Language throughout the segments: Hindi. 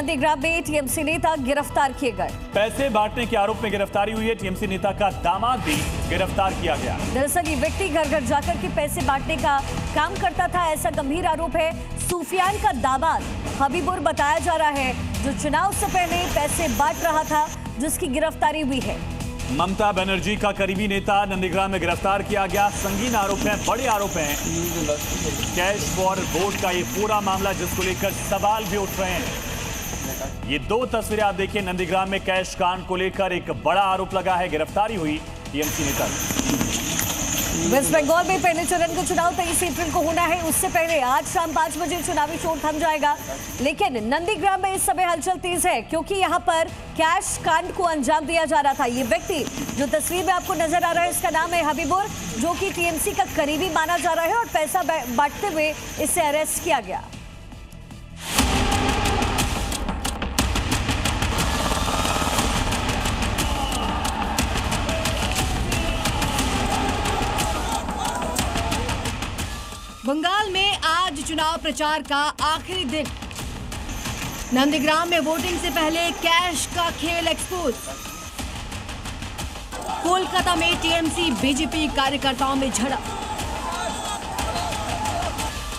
नंदीग्राम में टीएमसी नेता गिरफ्तार किए गए। पैसे बांटने के आरोप में गिरफ्तारी हुई है। टीएमसी नेता का दामाद भी गिरफ्तार किया गया। दरअसल ये व्यक्ति घर घर जाकर के पैसे बांटने का काम करता था, ऐसा गंभीर आरोप है। सूफियान का दामाद हबीबुर बताया जा रहा है, जो चुनाव से पहले पैसे बांट रहा था, जिसकी गिरफ्तारी हुई है। ममता बनर्जी का करीबी नेता नंदीग्राम में गिरफ्तार किया गया। संगीन आरोप है, बड़े आरोप हैं। कैश फॉर वोट का ये पूरा मामला, जिसको लेकर सवाल भी उठ रहे हैं। ये दो तस्वीरें आप देखिए। नंदीग्राम में कैश कांड को लेकर एक बड़ा आरोप लगा है। गिरफ्तारी हुई टीएमसी नेता। वेस्ट बंगाल में पहले चरण का चुनाव 23 अप्रैल को होना है। उससे पहले आज शाम 5 बजे चुनावी शोर थम जाएगा। लेकिन नंदीग्राम में इस समय हलचल तेज है, क्योंकि यहां पर कैश कांड को अंजाम दिया जा रहा था। ये व्यक्ति जो तस्वीर में आपको नजर आ रहा है, इसका नाम है हबीबुर, जो कि टीएमसी का करीबी माना जा रहा है और पैसा बांटते हुए इसे अरेस्ट किया गया। बंगाल में आज चुनाव प्रचार का आखिरी दिन। नंदीग्राम में वोटिंग से पहले कैश का खेल एक्सपोज। कोलकाता में टीएमसी बीजेपी कार्यकर्ताओं में झड़प।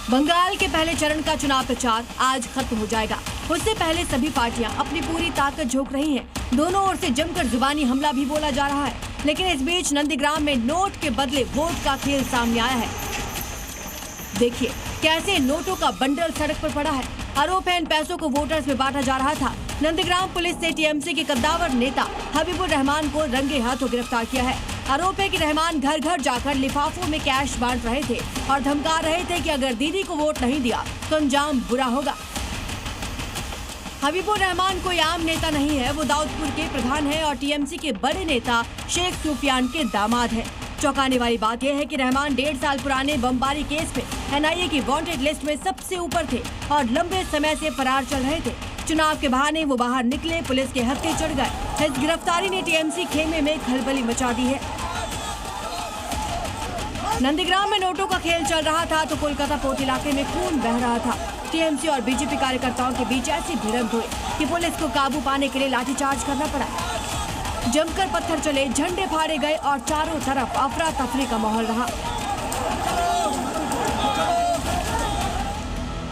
बंगाल के पहले चरण का चुनाव प्रचार आज खत्म हो जाएगा। उससे पहले सभी पार्टियां अपनी पूरी ताकत झोंक रही हैं। दोनों ओर से जमकर जुबानी हमला भी बोला जा रहा है। लेकिन इस बीच नंदीग्राम में नोट के बदले वोट का खेल सामने आया है। देखिए कैसे नोटों का बंडल सड़क पर पड़ा है। आरोप है इन पैसों को वोटर्स में बांटा जा रहा था। नंदीग्राम पुलिस ने टीएमसी के कद्दावर नेता हबीबुर रहमान को रंगे हाथों गिरफ्तार किया है। आरोप है कि रहमान घर घर जाकर लिफाफों में कैश बांट रहे थे और धमका रहे थे कि अगर दीदी को वोट नहीं दिया तो अंजाम बुरा होगा। हबीबुर रहमान कोई आम नेता नहीं है, वो दाऊदपुर के प्रधान है और टीएमसी के बड़े नेता शेख सूफियान के दामाद है। चौंकाने वाली बात यह है कि रहमान 1.5 साल पुराने बमबारी केस में एनआईए की वांटेड लिस्ट में सबसे ऊपर थे और लंबे समय से फरार चल रहे थे। चुनाव के बहाने वो बाहर निकले, पुलिस के हत्थे चढ़ गए। इस गिरफ्तारी ने टीएमसी खेमे में खलबली मचा दी है। नंदीग्राम में नोटों का खेल चल रहा था तो कोलकाता पोर्ट इलाके में खून बह रहा था। टीएमसी और बीजेपी कार्यकर्ताओं के बीच ऐसी भिड़ंत हुई कि पुलिस को काबू पाने के लिए लाठीचार्ज करना पड़ा। जमकर पत्थर चले, झंडे फाड़े गए और चारों तरफ अफरा तफरी का माहौल रहा।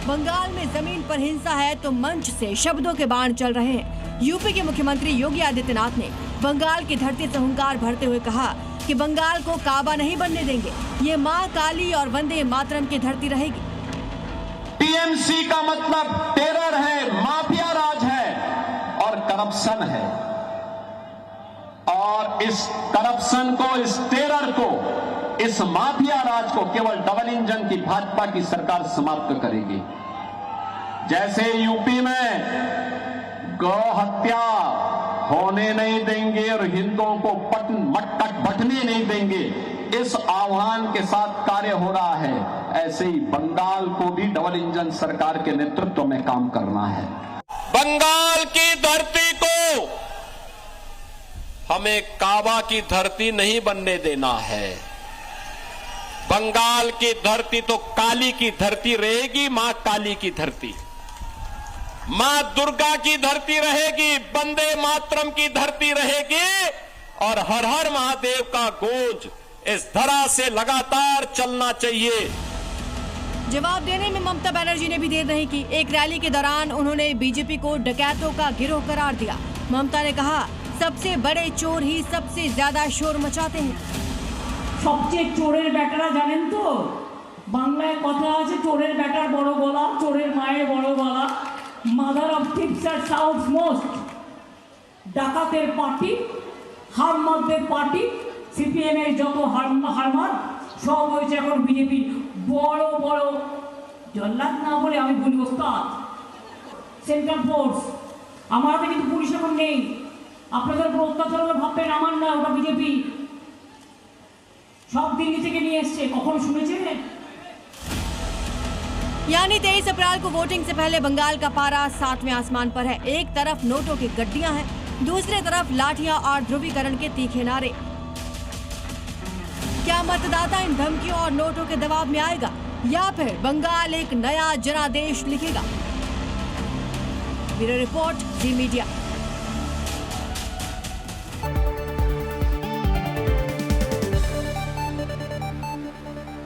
बंगाल में जमीन पर हिंसा है तो मंच से शब्दों के बाण चल रहे हैं। यूपी के मुख्यमंत्री योगी आदित्यनाथ ने बंगाल की धरती से हुंकार भरते हुए कहा कि बंगाल को काबा नहीं बनने देंगे। ये माँ काली और वंदे मातरम की धरती रहेगी। टीएमसी का मतलब टेरर है, माफिया राज है और करप्शन है। और इस करप्शन को, इस टेरर को, इस माफिया राज को केवल डबल इंजन की भाजपा की सरकार समाप्त करेगी। जैसे यूपी में गौ हत्या होने नहीं देंगे और हिंदुओं को मटकट बटने नहीं देंगे, इस आह्वान के साथ कार्य हो रहा है। ऐसे ही बंगाल को भी डबल इंजन सरकार के नेतृत्व में काम करना है। बंगाल की धरती को हमें काबा की धरती नहीं बनने देना है। बंगाल की धरती तो काली की धरती रहेगी, मां काली की धरती, मां दुर्गा की धरती रहेगी, वंदे मातरम की धरती रहेगी और हर हर महादेव का गूंज इस धरा से लगातार चलना चाहिए। जवाब देने में ममता बनर्जी ने भी देर नहीं की। एक रैली के दौरान उन्होंने बीजेपी को डकैतों का गिरोह करार दिया। ममता ने कहा, सबसे बड़े चोर ही सबसे ज्यादा शोर मचाते हैं। सबचेয়ে চোরের ব্যাটারা জানেন তো, বাংলায় কথা আছে চোরের ব্যাটার বড় গলা, চোরের মায়ের বড় গলা। Mother of thieves are south most. ডাকাতের পার্টি, হারমাদদের পার্টি, সিপিএম এর যত হারমাদ সব হয়েছে এখন বিজেপি বড় বড় জল্লাদ না বলে আমি বলি ওস্তাদ। সেন্ট্রাল ফোর্স আমার হাতে কিন্তু পুলিশ এখন নেই। আপনাদের উপর অত্যাচার হলে ভাববেন আমার না, ওটা বিজেপি सब दिल्ली থেকে নিয়ে এসেছে। কখন শুনেছেন? यानी 23 अप्रैल को वोटिंग से पहले बंगाल का पारा 7वें आसमान पर है। एक तरफ नोटों की गड्डियां हैं, दूसरी तरफ लाठियां और ध्रुवीकरण के तीखे नारे। क्या मतदाता इन धमकियों और नोटों के दबाव में आएगा या फिर बंगाल एक नया जनादेश लिखेगा? ब्यूरो रिपोर्ट, जी मीडिया।